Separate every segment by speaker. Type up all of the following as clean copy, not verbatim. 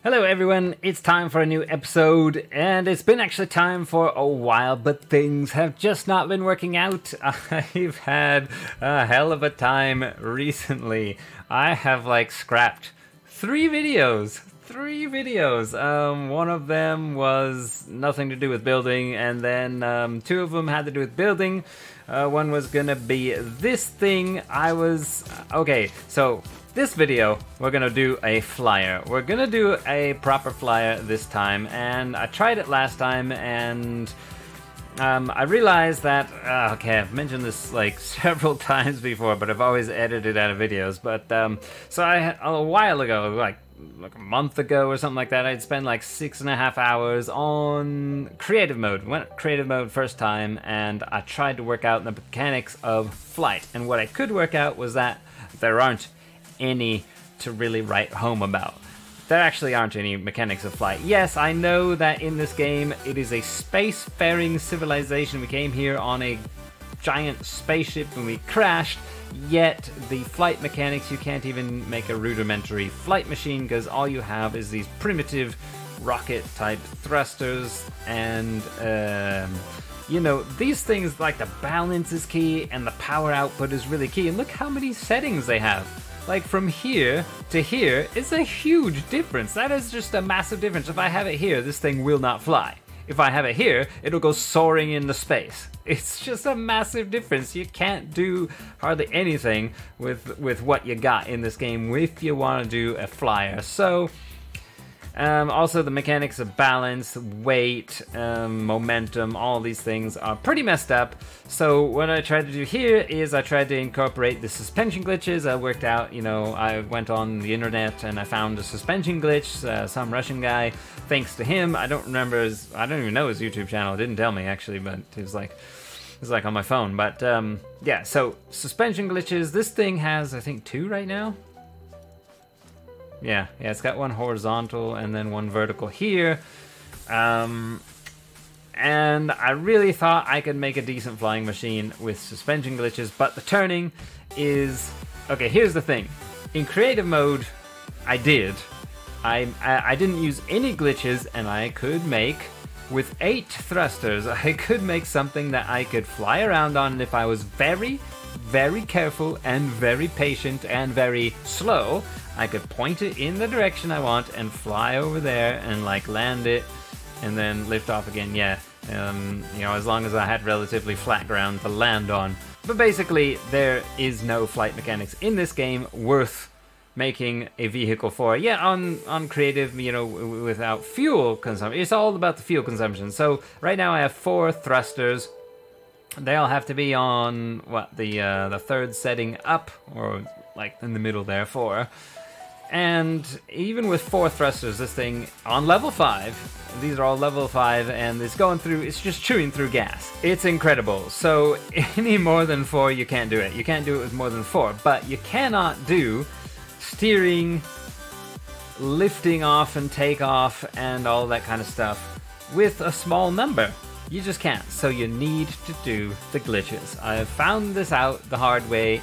Speaker 1: Hello everyone, it's time for a new episode, and it's been actually time for a while, but things have just not been working out. I've had a hell of a time recently. I have scrapped three videos. One of them was nothing to do with building, and then two of them had to do with building. One was gonna be this thing. Okay, so this video, we're gonna do a flyer. We're gonna do a proper flyer this time, and I tried it last time, and I realized that, okay, I've mentioned this several times before, but I've always edited out of videos, but so a while ago, like a month ago or something like that, I'd spent 6.5 hours on creative mode. Went creative mode first time, and I tried to work out the mechanics of flight, and what I could work out was that there aren't any to really write home about. There actually aren't any mechanics of flight. Yes, I know that in this game it is a spacefaring civilization. We came here on a giant spaceship and we crashed, yet the flight mechanics, you can't even make a rudimentary flight machine because all you have is these primitive rocket type thrusters, and you know, these things, the balance is key and the power output is really key, and look how many settings they have. From here to here is a huge difference. That is just a massive difference. If I have it here, this thing will not fly. If I have it here, it'll go soaring into space. It's just a massive difference. You can't do hardly anything with what you got in this game if you want to do a flyer. So, also the mechanics of balance, weight, momentum, all these things are pretty messed up. So what I tried to do here is I tried to incorporate the suspension glitches. I worked out, I went on the internet and I found a suspension glitch, some Russian guy. Thanks to him, I don't even know his YouTube channel. It didn't tell me actually, but it was on my phone. But yeah, so suspension glitches. This thing has, I think, 2 right now. Yeah, it's got one horizontal and then one vertical here. And I really thought I could make a decent flying machine with suspension glitches, but the turning is... Okay, here's the thing. In creative mode, I did. I didn't use any glitches, and I could make, with 8 thrusters, I could make something that I could fly around on, and if I was very, very careful and very patient and very slow, I could point it in the direction I want and fly over there and land it and then lift off again. Yeah, as long as I had relatively flat ground to land on. But basically, there is no flight mechanics in this game worth making a vehicle for. Yeah, on creative, without fuel consumption. It's all about the fuel consumption. So right now I have 4 thrusters. They all have to be on the third setting up, or in the middle there, 4. And even with 4 thrusters, this thing on level 5, these are all level 5, and it's just chewing through gas. It's incredible. So any more than 4, you can't do it. You can't do it with more than 4, but you cannot do steering, lifting off and take off, and all that kind of stuff with a small number. You just can't. So you need to do the glitches. I have found this out the hard way.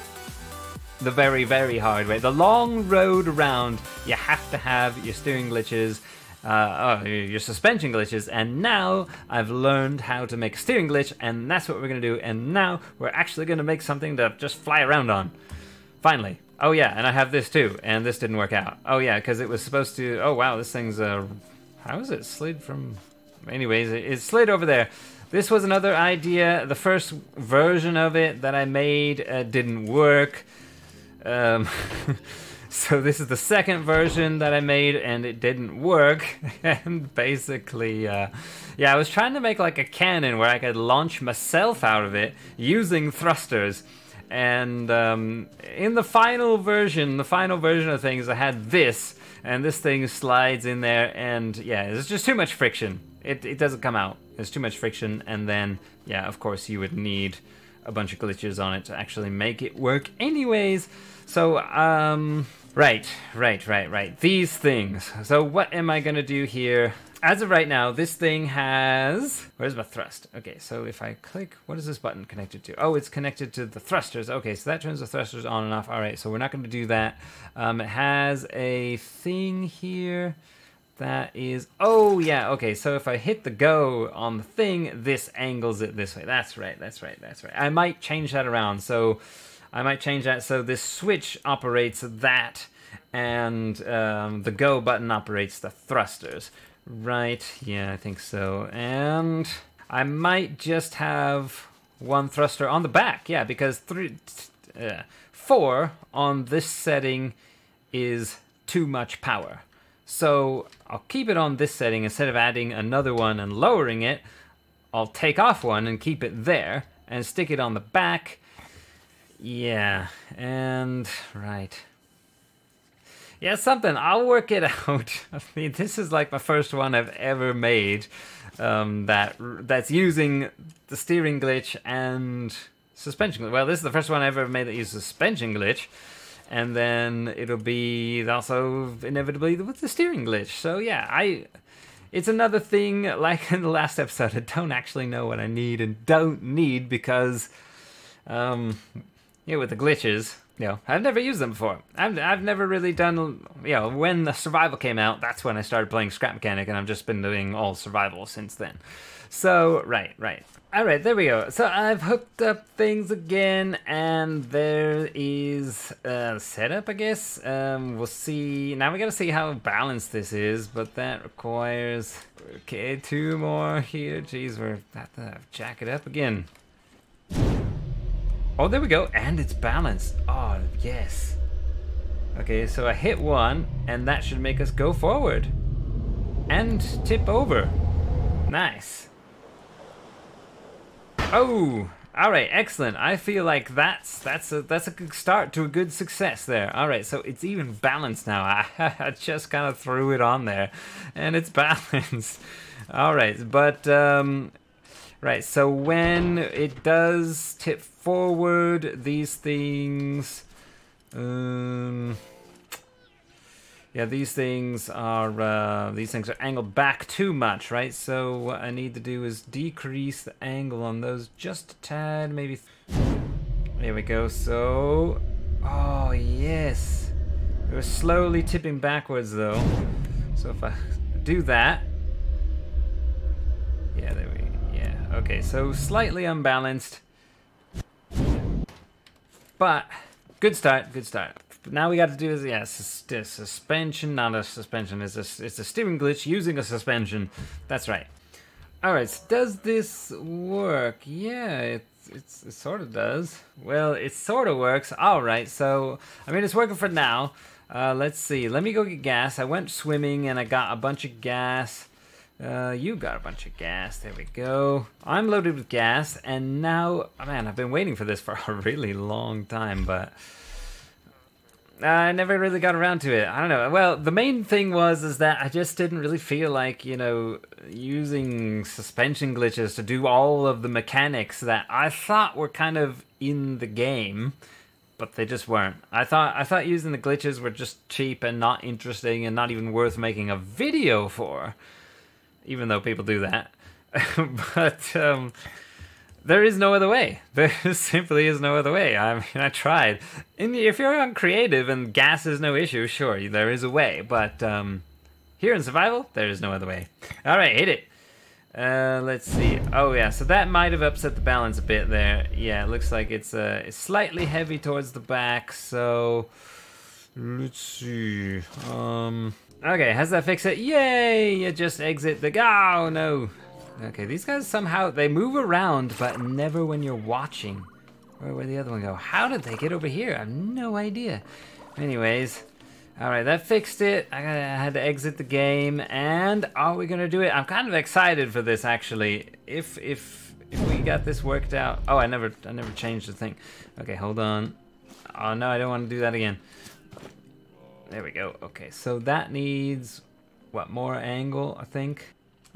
Speaker 1: The very, very hard way. The long road around. You have to have your steering glitches, your suspension glitches, and now I've learned how to make a steering glitch, and that's what we're going to do, and now we're actually going to make something to just fly around on. Finally. Oh yeah, and I have this too, and this didn't work out. Oh yeah, because it was supposed to... Oh wow, this thing's... How is it slid from... Anyways, it slid over there. This was another idea. The first version of it that I made didn't work. So this is the second version that I made, and it didn't work. And basically, yeah, I was trying to make a cannon where I could launch myself out of it using thrusters. And in the final version of things, I had this, and this thing slides in there, and yeah, it's just too much friction. It doesn't come out. There's too much friction, and then, yeah, of course, you would need a bunch of glitches on it to actually make it work anyways. So, right. These things. So what am I going to do here? As of right now, this thing has... Where's my thrust? Okay, so if I click... What is this button connected to? Oh, it's connected to the thrusters. Okay, so that turns the thrusters on and off. All right, so we're not going to do that. It has a thing here That is, oh yeah, okay, so if I hit the go on the thing, this angles it this way. That's right. I might change that around, so I might change that so this switch operates that, and the go button operates the thrusters. Right, yeah, I think so. And I might just have one thruster on the back, yeah, because 4 on this setting is too much power. So I'll keep it on this setting instead of adding another one and lowering it. I'll take off one and keep it there and stick it on the back. Yeah, and right. Yeah, something. I'll work it out. I mean, this is like my first one I've ever made that's using the steering glitch and suspension glitch. Well, this is the first one I ever made that uses suspension glitch. And then it'll be also inevitably with the steering glitch. So yeah, it's another thing, like in the last episode, I don't actually know what I need and don't need because, yeah, with the glitches, you know, I've never used them before. I've never really done, you know, when the survival came out, that's when I started playing Scrap Mechanic, and I've just been doing all survival since then. So, right. Alright, there we go. So I've hooked up things again, and there is setup, I guess. We'll see. Now we gotta see how balanced this is, but that requires... Okay, 2 more here. Jeez, we're have to jack it up again. Oh, there we go, and it's balanced. Oh, yes. Okay, so I hit 1, and that should make us go forward. And tip over. Nice. Oh, all right, excellent. I feel like that's a good start to a good success there. All right, so it's even balanced now. I just kind of threw it on there, and it's balanced. All right, but right. So when it does tip forward, these things, yeah, these things are angled back too much, right? So what I need to do is decrease the angle on those just a tad, maybe. There we go. So, oh yes, it was slowly tipping backwards though. So if I do that, yeah, there we go. Yeah, okay. So slightly unbalanced, but good start. Good start. Now we got to do is, yeah, suspension, not a suspension. It's a steering glitch using a suspension. That's right. All right, so does this work? Yeah, it sort of does. Well, it sort of works. All right, so, I mean, it's working for now. Let's see. Let me go get gas. I went swimming and I got a bunch of gas. You got a bunch of gas. There we go. I'm loaded with gas, and now, oh, man, I've been waiting for this for a really long time, but... I never really got around to it. I don't know. Well, the main thing is that I just didn't really feel like, you know, using suspension glitches to do all of the mechanics that I thought were kind of in the game, but they just weren't. I thought using the glitches were just cheap and not interesting and not even worth making a video for, even though people do that. But there is no other way. There simply is no other way. I mean, I tried. And if you're on creative and gas is no issue, sure, there is a way. But here in survival, there is no other way. All right, hit it. Let's see. Oh, yeah, so that might have upset the balance a bit there. Yeah, it looks like it's slightly heavy towards the back, so... Let's see. Okay, has that fixed it? Yay! You just exit the... Oh, no. Okay, these guys somehow, they move around, but never when you're watching. Where'd the other one go? How did they get over here? I have no idea. Anyways, all right, that fixed it. I had to exit the game, and are we gonna do it? I'm kind of excited for this, actually. If we got this worked out. Oh, I never changed the thing. Okay, hold on. Oh no, I don't want to do that again. There we go. Okay, so that needs what, more angle, I think.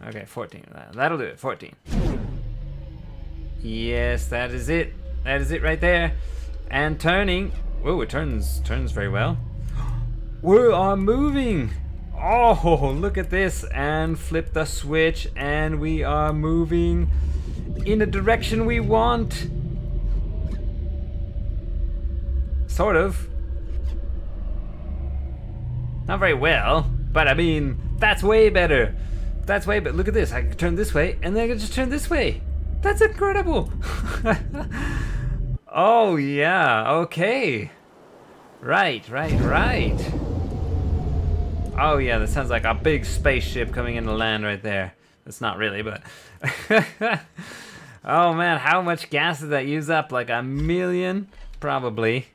Speaker 1: Okay, 14. That'll do it. 14. Yes, that is it. That is it right there. And turning. Whoa, it turns very well. We are moving. Oh, look at this. And flip the switch, and we are moving in the direction we want. Sort of. Not very well, but I mean, That's way better. That's way better. Look at this. I can turn this way, and then I can just turn this way. That's incredible. Oh, yeah. Okay. Right. Oh, yeah. That sounds like a big spaceship coming into land right there. It's not really, but... Oh, man. How much gas did that use up? Like 1 million? Probably.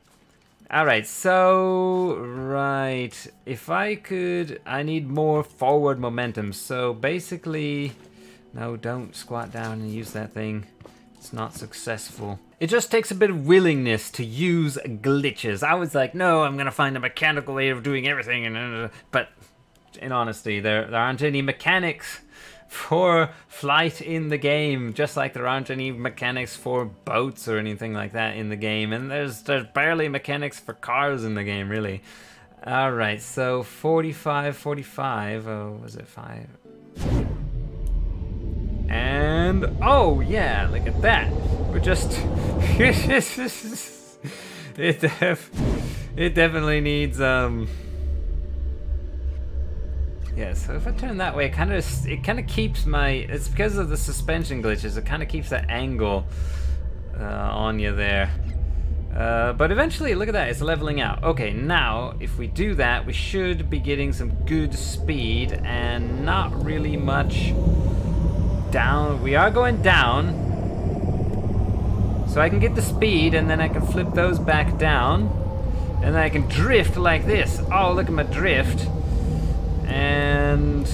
Speaker 1: Alright, so... Right. If I could... I need more forward momentum. So, basically... No, don't squat down and use that thing. It's not successful. It just takes a bit of willingness to use glitches. I was like, no, I'm gonna find a mechanical way of doing everything. But in honesty, there aren't any mechanics for flight in the game, just like there aren't any mechanics for boats or anything like that in the game. And there's barely mechanics for cars in the game, really. All right, so 45. Oh, was it 5? And oh yeah, look at that. We're just it definitely needs yeah, so if I turn that way, it kind of keeps my, it's because of the suspension glitches, it kind of keeps that angle on you there. But eventually, look at that, it's leveling out. Okay, now if we do that, we should be getting some good speed and not really much down. We are going down, so I can get the speed and then I can flip those back down, and then I can drift like this. Oh, look at my drift. And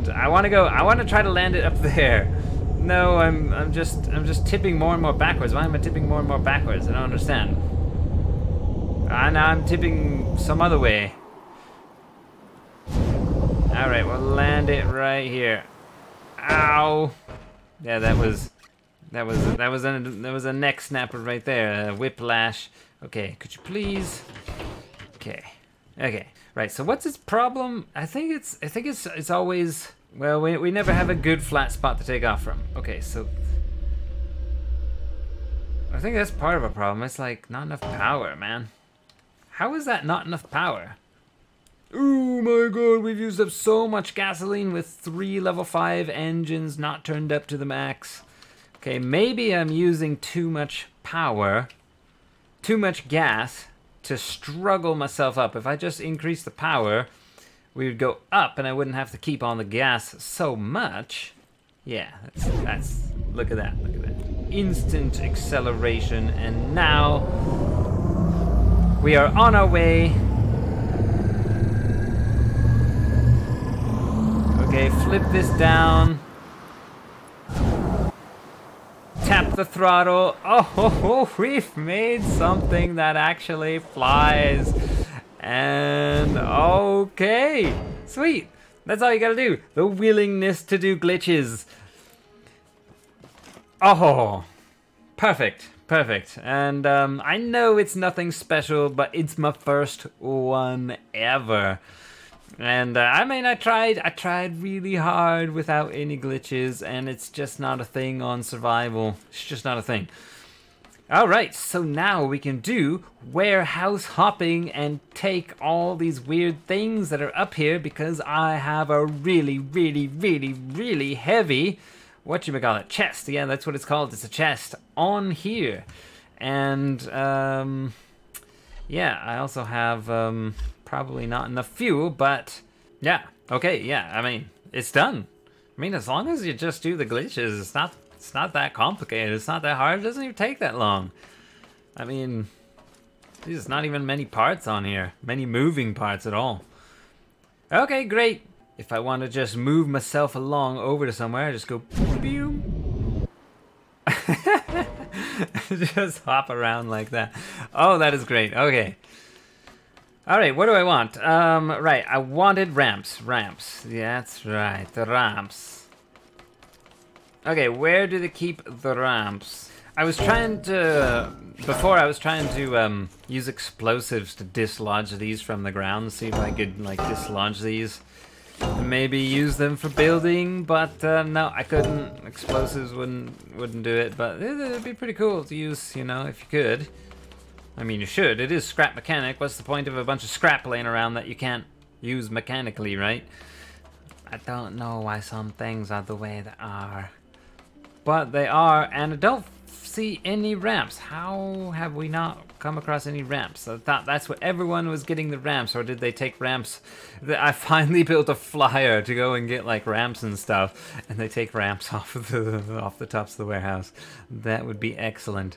Speaker 1: I want to try to land it up there. No, I'm just tipping more and more backwards. Why am I tipping more and more backwards? I don't understand. Now I'm tipping some other way. All right, we'll land it right here. Ow! Yeah, that was a neck snapper right there. Whiplash. Okay, could you please? Okay. Right. So what's its problem? I think it's always, well, we never have a good flat spot to take off from. Okay, so I think that's part of a problem. It's like not enough power, man. How is that not enough power? Oh my god, we've used up so much gasoline with 3 level 5 engines not turned up to the max. Okay, maybe I'm using too much power, too much gas to struggle myself up. If I just increase the power, we would go up and I wouldn't have to keep on the gas so much. Yeah, that's look at that. Instant acceleration, and now we are on our way. Okay, flip this down. Tap the throttle. Oh, we've made something that actually flies. And okay, sweet. That's all you gotta do. The willingness to do glitches. Oh, perfect. And I know it's nothing special, but it's my first one ever. And I mean, I tried really hard without any glitches, and it's just not a thing on survival. It's just not a thing. Alright, so now we can do warehouse hopping and take all these weird things that are up here, because I have a really heavy, whatchamacallit, chest. Yeah, that's what it's called. It's a chest on here. And, yeah, I also have, probably not enough fuel, but yeah, okay, yeah, I mean, it's done. I mean, as long as you just do the glitches, it's not that complicated, it's not that hard, it doesn't even take that long. I mean, there's not even many parts on here, many moving parts at all. Okay, great. If I want to just move myself along over to somewhere, I just go boom. Just hop around like that. Oh, that is great. Okay. Alright, what do I want? Right, I wanted ramps. Yeah, that's right, the ramps. Okay, where do they keep the ramps? I was trying to use explosives to dislodge these from the ground, see if I could, like, dislodge these. And maybe use them for building, but no, I couldn't. Explosives wouldn't do it, but it'd be pretty cool to use, you know, if you could. I mean, you should. It is scrap mechanic. What's the point of a bunch of scrap laying around that you can't use mechanically, right? I don't know why some things are the way they are. But they are, and I don't see any ramps. How have we not come across any ramps? I thought that's what everyone was getting, the ramps, or did they take ramps? I finally built a flyer to go and get like ramps and stuff, and they take ramps off the tops of the warehouse. That would be excellent.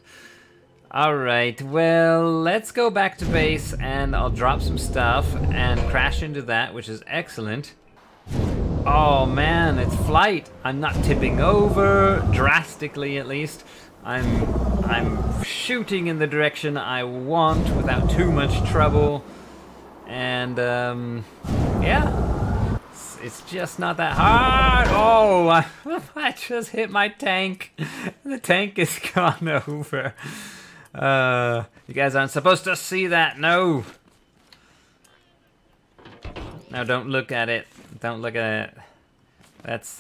Speaker 1: Alright, well, let's go back to base and I'll drop some stuff and crash into that, which is excellent. Oh man, it's flight. I'm not tipping over, drastically at least. I'm shooting in the direction I want without too much trouble. And yeah, it's just not that hard. Oh, I just hit my tank. The tank is gone over. You guys aren't supposed to see that, no. No, don't look at it. Don't look at it.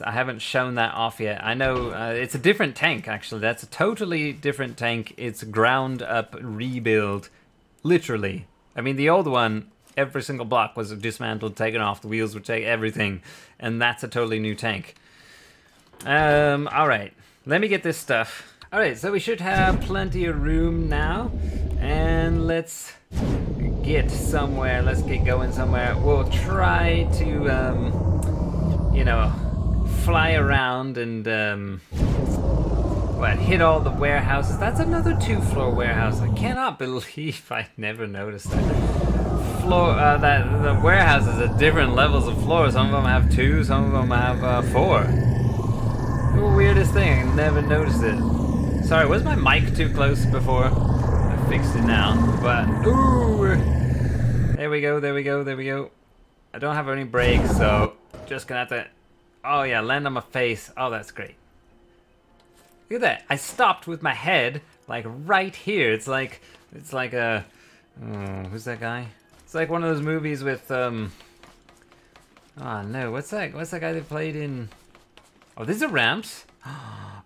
Speaker 1: I haven't shown that off yet. I know it's a different tank, actually. That's a totally different tank. It's ground up rebuild, literally. I mean, the old one, every single block was dismantled, taken off, the wheels would take everything, and that's a totally new tank. All right, let me get this stuff. All right, so we should have plenty of room now, and let's get somewhere. Let's get going somewhere. We'll try to, you know, fly around and hit all the warehouses. That's another 2-floor warehouse. I cannot believe I never noticed that. That the warehouses at different levels of floor. Some of them have 2, some of them have 4. The weirdest thing. I never noticed it. Sorry, was my mic too close before? I fixed it now, but ooh, there we go, there we go, there we go. I don't have any brakes, so just gonna have to. Oh yeah, land on my face. Oh, that's great. Look at that. I stopped with my head like right here. It's like a. Oh, who's that guy? It's like one of those movies with Oh no, what's that? What's that guy that played in? Oh, these are ramps.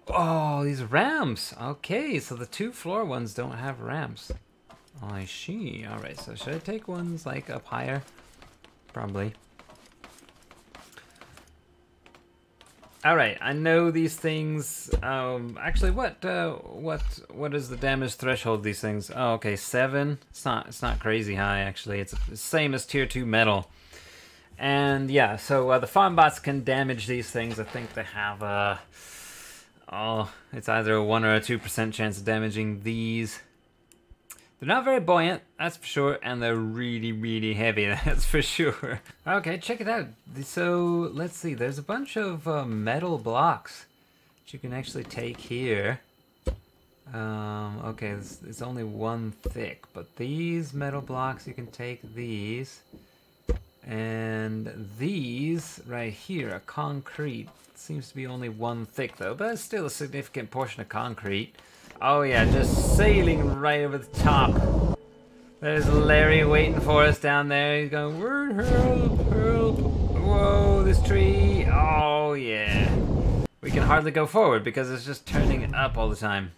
Speaker 1: Oh, these ramps. Okay, so the 2-floor ones don't have ramps. I see. All right, so should I take ones like up higher? Probably. All right, I know these things. Actually, what is the damage threshold of these things? Oh, okay, 7. It's not crazy high actually. It's the same as tier 2 metal. And yeah, so the farmbots can damage these things. I think they have it's either a 1 or a 2% chance of damaging these. They're not very buoyant, that's for sure, and they're really, really heavy, that's for sure. Okay, check it out. So, let's see, there's a bunch of metal blocks that you can actually take here. Okay, it's only 1 thick, but these metal blocks, you can take these. And these right here are concrete. Seems to be only 1 thick though, but it's still a significant portion of concrete. Oh yeah, just sailing right over the top. There's Larry waiting for us down there. He's going, help, help. Whoa, this tree. Oh yeah. We can hardly go forward because it's just turning up all the time.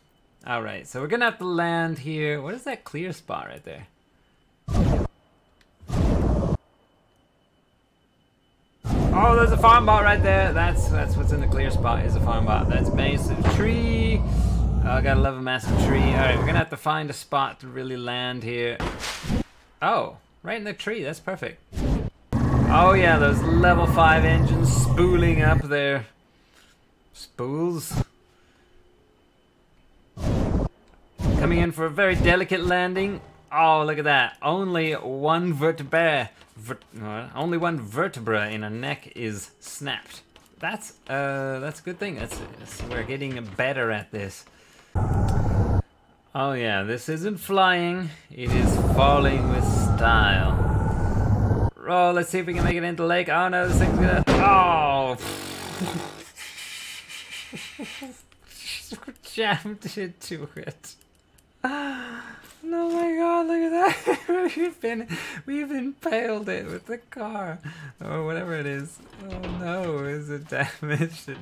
Speaker 1: Alright, so we're gonna have to land here. What is that clear spot right there? Oh, there's a farmbot right there. That's what's in the clear spot, is a farmbot. That's massive tree. Oh, gotta love a massive tree. Alright, we're gonna have to find a spot to really land here. Oh, right in the tree. That's perfect. Oh yeah, those level 5 engines spooling up their spools. Coming in for a very delicate landing. Oh, look at that. Only one vertebra. Only one vertebra in a neck is snapped. That's a good thing. We're getting better at this. Oh yeah, this isn't flying. It is falling with style. Oh, let's see if we can make it into the lake. Oh no, this thing's gonna. Oh! Jammed into it. Oh my god, look at that. we've impaled it with the car. Or whatever it is. Oh no, is it damaged? It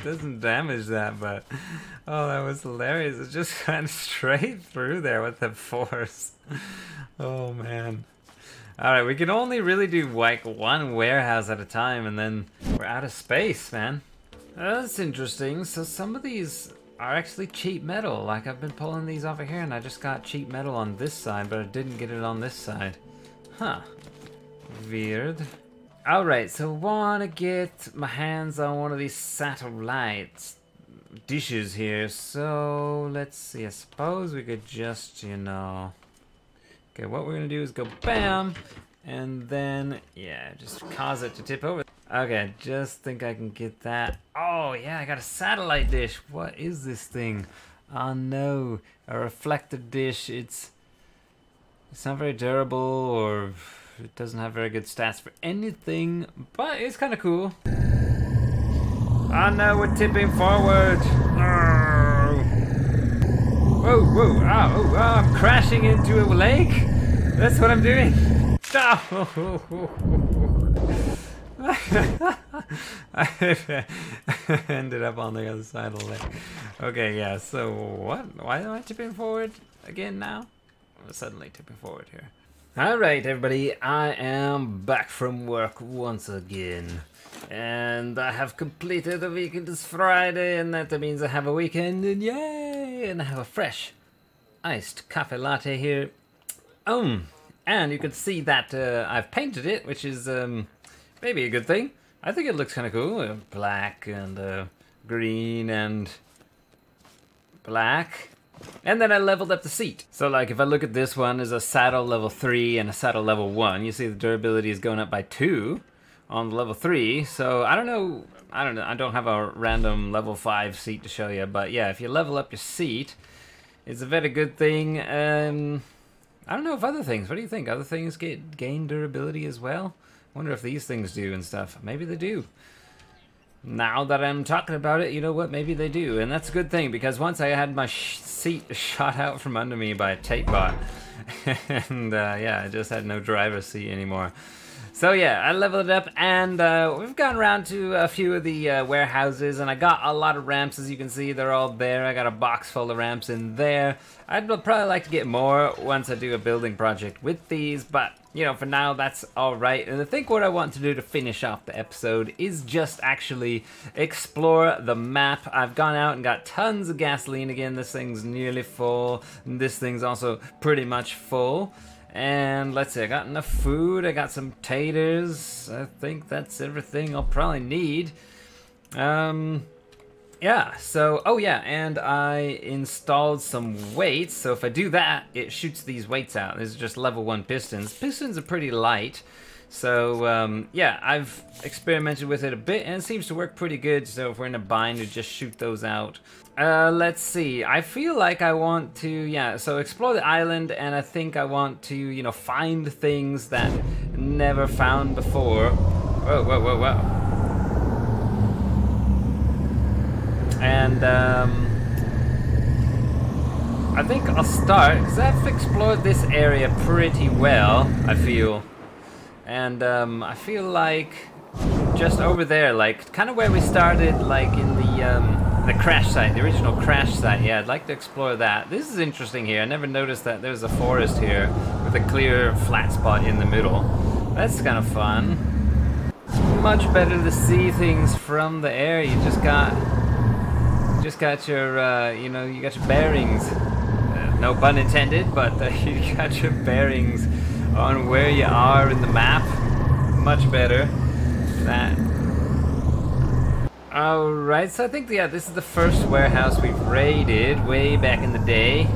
Speaker 1: doesn't damage that, but oh, that was hilarious. It just went straight through there with the force. Oh man. Alright, we can only really do like one warehouse at a time and then we're out of space, man. That's interesting. So some of these are actually cheap metal. Like I've been pulling these over here and I just got cheap metal on this side, but I didn't get it on this side. Huh. Weird. Alright, so wanna get my hands on one of these satellite dishes here. So let's see, I suppose we could just, you know... Okay, what we're gonna do is go bam, and then, yeah, just cause it to tip over. Okay, just think I can get that. Oh yeah, I got a satellite dish. What is this thing? Oh no, a reflective dish. It's not very durable, or it doesn't have very good stats for anything, but it's kind of cool. Oh no, we're tipping forward. No. Whoa, whoa, oh, I'm crashing into a lake. That's what I'm doing. I ended up on the other side of the lake. Okay, yeah, so what? Why am I tipping forward again now? I'm suddenly tipping forward here. Alright, everybody, I am back from work once again. And I have completed the week. It is Friday, and that means I have a weekend, and yay! And I have a fresh iced cafe latte here. And you can see that I've painted it, which is maybe a good thing. I think it looks kind of cool. Black and green and black. And then I leveled up the seat. So like if I look at this one, there's a saddle level 3 and a saddle level 1. You see the durability is going up by 2 on level 3. So I don't know. I don't have a random level 5 seat to show you. But yeah, if you level up your seat, it's a very good thing. I don't know if other things, what do you think? Other things gain durability as well? Wonder if these things do and stuff. Maybe they do. Now that I'm talking about it, you know what? Maybe they do. And that's a good thing, because once I had my seat shot out from under me by a tape bot. And yeah, I just had no driver's seat anymore. So yeah, I leveled it up, and we've gone around to a few of the warehouses, and I got a lot of ramps. As you can see, they're all there. I got a box full of ramps in there. I'd probably like to get more once I do a building project with these, but you know, for now that's alright. And I think what I want to do to finish off the episode is just actually explore the map. I've gone out and got tons of gasoline again. This thing's nearly full, and this thing's also pretty much full. And let's see, I got enough food, I got some taters. I think that's everything I'll probably need. Yeah, so, oh yeah, and I installed some weights. So if I do that, it shoots these weights out. These are just level 1 pistons. Pistons are pretty light. So, yeah, I've experimented with it a bit, and it seems to work pretty good. So if we're in a bind, we just shoot those out. Let's see. I feel like I want to, yeah, so explore the island, and I think I want to, you know, find things that never found before. Whoa, whoa, whoa, whoa. And, I think I'll start, because I've explored this area pretty well, I feel. And, I feel like just over there, like, kind of where we started, like, in the crash site, the original crash site. Yeah, I'd like to explore that. This is interesting here. I never noticed that there's a forest here with a clear flat spot in the middle. That's kind of fun. Much better to see things from the air. You just got your, you know, you got your bearings. No pun intended, but you got your bearings on where you are in the map. Much better. That. Alright, so I think, yeah, this is the first warehouse we've raided way back in the day.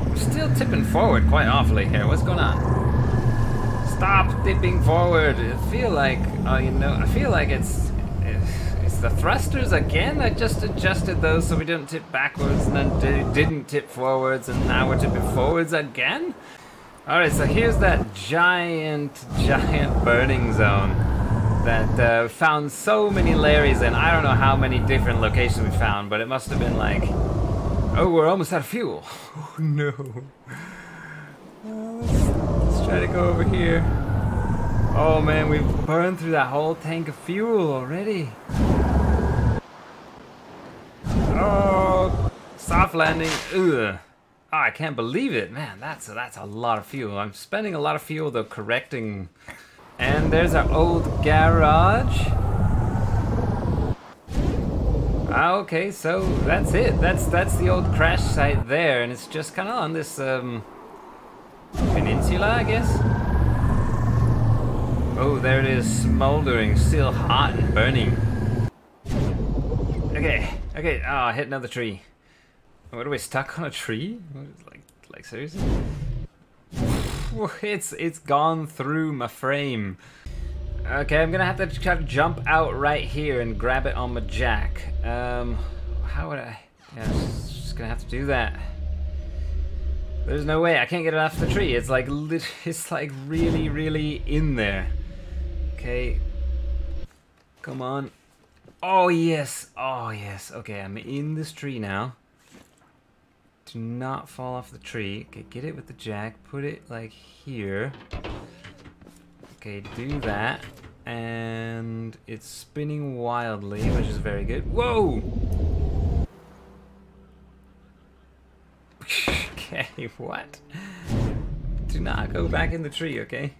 Speaker 1: We're still tipping forward quite awfully here. What's going on? Stop tipping forward. I feel like, you know, I feel like it's the thrusters again. I just adjusted those so we didn't tip backwards, and then didn't tip forwards, and now we're tipping forwards again. Alright, so here's that giant burning zone that found so many Larrys in. I don't know how many different locations we found, but it must have been like, oh, we're almost out of fuel. Oh no. Let's try to go over here. Oh man, we've burned through that whole tank of fuel already. Oh, soft landing. Ugh. Oh, I can't believe it. Man, that's a lot of fuel. I'm spending a lot of fuel though correcting. And there's our old garage. Okay, so that's it. That's the old crash site there, and it's just kind of on this peninsula, I guess. Oh, there it is, smoldering, still hot and burning. Okay. Oh, I hit another tree. What are we stuck on a tree? Like seriously? It's gone through my frame. Okay, I'm gonna have to try to jump out right here and grab it on my jack. How would I? Yeah, I'm just gonna have to do that. There's no way I can't get it off the tree. It's like really in there. Okay, come on. Oh yes. Okay, I'm in this tree now. Do not fall off the tree. Okay, get it with the jack. Put it like here. Okay, do that. And it's spinning wildly, which is very good. Whoa! Okay, what? Do not go back in the tree, okay?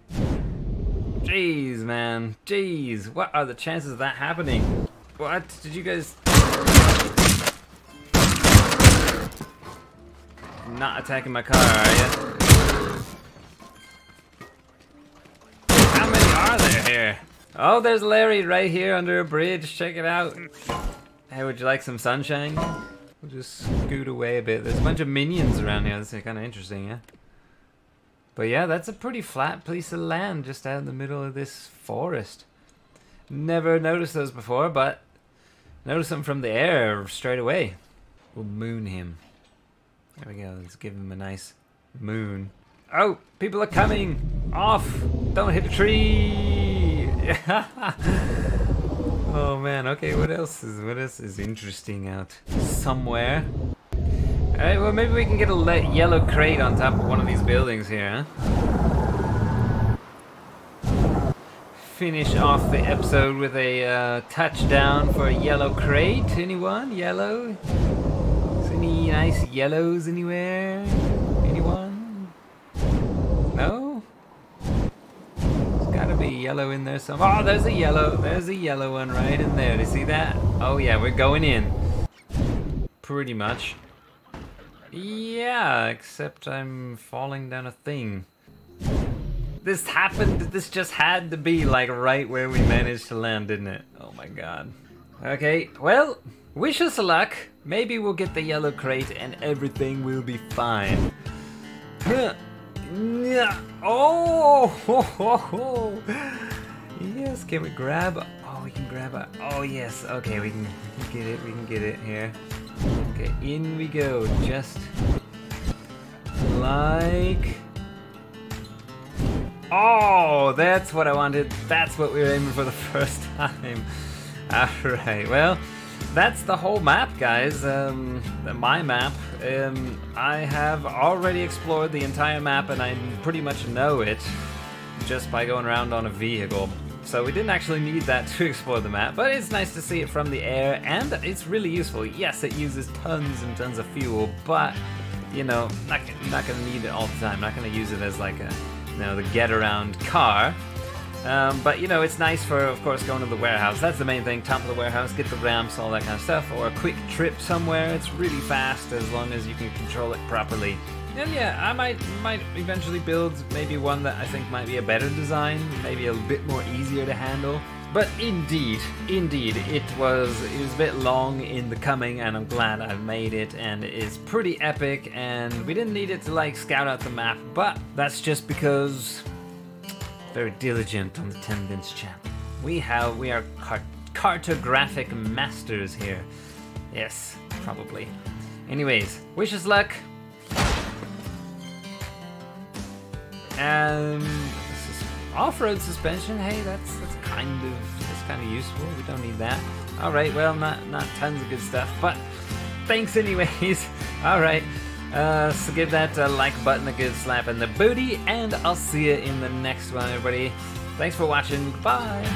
Speaker 1: Jeez, man. Jeez, what are the chances of that happening? What? Did you guys... Not attacking my car, are you? How many are there here? Oh, there's Larry right here under a bridge. Check it out. Hey, would you like some sunshine? We'll just scoot away a bit. There's a bunch of minions around here. That's kind of interesting, yeah? But yeah, that's a pretty flat piece of land just out in the middle of this forest. Never noticed those before, but noticed them from the air straight away. We'll moon him. There we go. Let's give him a nice moon. Oh, people are coming! Off! Don't hit the tree! Oh man, okay, what else is interesting out somewhere? Alright, well maybe we can get a yellow crate on top of one of these buildings here, huh? Finish off the episode with a touchdown for a yellow crate. Anyone? Yellow? Is any nice yellows anywhere? Anyone? No? There's gotta be yellow in there somewhere. Oh, there's a yellow. There's a yellow one right in there. Do you see that? Oh yeah, we're going in. Pretty much. Yeah, except I'm falling down a thing. This happened, this just had to be like right where we managed to land, didn't it? Oh my god. Okay, well, wish us luck. Maybe we'll get the yellow crate and everything will be fine. Oh! Ho, ho, ho. Yes, can we grab? Oh, we can grab a. Oh yes, okay, we can get it. We can get it here. Okay, in we go. Just like. Oh, that's what I wanted. That's what we were aiming for the first time. Alright, well, that's the whole map, guys. My map. I have already explored the entire map and I pretty much know it just by going around on a vehicle. So we didn't actually need that to explore the map, but it's nice to see it from the air and it's really useful. Yes, it uses tons and tons of fuel, but, you know, not gonna need it all the time. Not gonna use it as like a, you know, the get-around car. But, you know, it's nice for, of course, going to the warehouse. That's the main thing, top of the warehouse, get the ramps, all that kind of stuff, or a quick trip somewhere. It's really fast as long as you can control it properly. And yeah, I might eventually build maybe one that I think might be a better design, maybe a bit more easier to handle. But indeed, it was a bit long in the coming, and I'm glad I've made it, and it's pretty epic, and we didn't need it to like scout out the map, but that's just because very diligent on the 10 Bins channel. We are cartographic masters here. Yes, probably. Anyways, wish us luck. Off-road suspension. Hey, that's kind of useful. We don't need that. All right. Well, not tons of good stuff, but thanks anyways. All right. So give that like button a good slap in the booty, and I'll see you in the next one, everybody. Thanks for watching. Bye.